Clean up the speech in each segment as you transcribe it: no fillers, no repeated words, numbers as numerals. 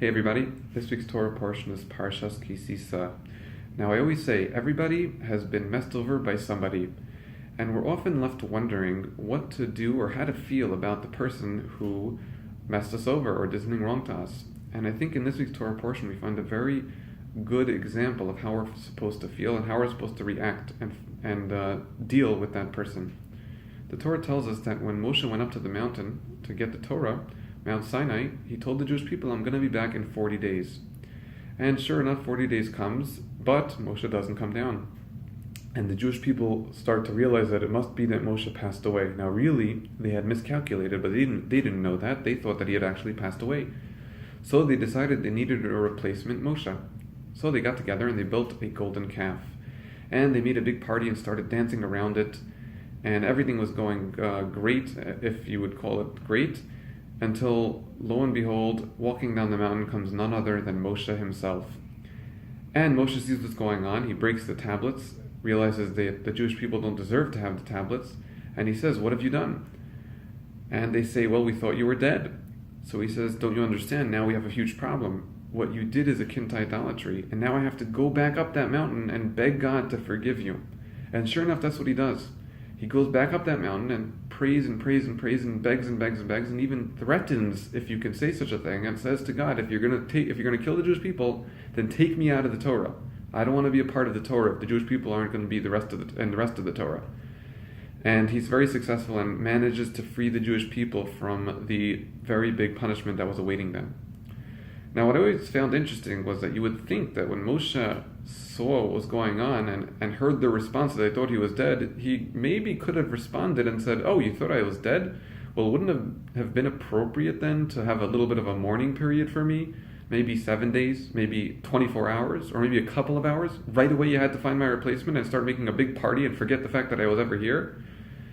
Hey everybody, this week's Torah portion is Parsha Ki Tisa. Now I always say, everybody has been messed over by somebody, and we're often left wondering what to do or how to feel about the person who messed us over or did something wrong to us. And I think in this week's Torah portion we find a very good example of how we're supposed to feel and how we're supposed to react and deal with that person. The Torah tells us that when Moshe went up to the mountain to get the Torah, Mount Sinai, he told the Jewish people, I'm going to be back in 40 days. And sure enough, 40 days comes, but Moshe doesn't come down. And the Jewish people start to realize that it must be that Moshe passed away. Now really, they had miscalculated, but they didn't know that. They thought that he had actually passed away. So they decided they needed a replacement Moshe. So they got together and they built a golden calf. And they made a big party and started dancing around it. And everything was going great, if you would call it great, until, lo and behold, walking down the mountain comes none other than Moshe himself. And Moshe sees what's going on. He breaks the tablets, realizes that the Jewish people don't deserve to have the tablets, and he says, what have you done? And they say, well, we thought you were dead. So he says, don't you understand? Now we have a huge problem. What you did is akin to idolatry, and now I have to go back up that mountain and beg God to forgive you. And sure enough, that's what he does. He goes back up that mountain and prays and prays and prays and begs and begs and begs and even threatens, if you can say such a thing, and says to God, if you're going to kill the Jewish people, then take me out of the Torah. I don't want to be a part of the Torah if the Jewish people aren't going to be the rest of the Torah. And he's very successful and manages to free the Jewish people from the very big punishment that was awaiting them. Now, what I always found interesting was that you would think that when Moshe saw what was going on and heard the response that they thought he was dead, he maybe could have responded and said, oh, you thought I was dead? Well, wouldn't it have been appropriate then to have a little bit of a mourning period for me? Maybe 7 days, maybe 24 hours, or maybe a couple of hours? Right away you had to find my replacement and start making a big party and forget the fact that I was ever here?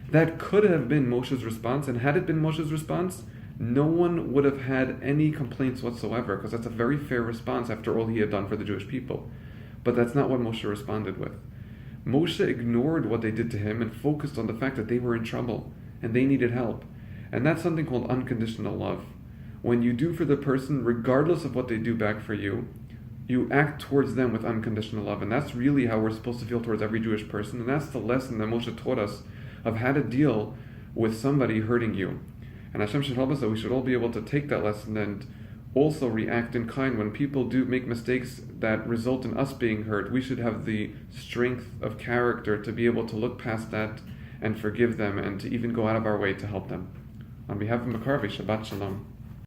That could have been Moshe's response, and had it been Moshe's response, no one would have had any complaints whatsoever, because that's a very fair response after all he had done for the Jewish people. But that's not what Moshe responded with. Moshe ignored what they did to him and focused on the fact that they were in trouble and they needed help. And that's something called unconditional love. When you do for the person, regardless of what they do back for you, you act towards them with unconditional love. And that's really how we're supposed to feel towards every Jewish person. And that's the lesson that Moshe taught us of how to deal with somebody hurting you. And Hashem should help us that we should all be able to take that lesson and also react in kind. When people do make mistakes that result in us being hurt, we should have the strength of character to be able to look past that and forgive them and to even go out of our way to help them. On behalf of Makarvi, Shabbat Shalom.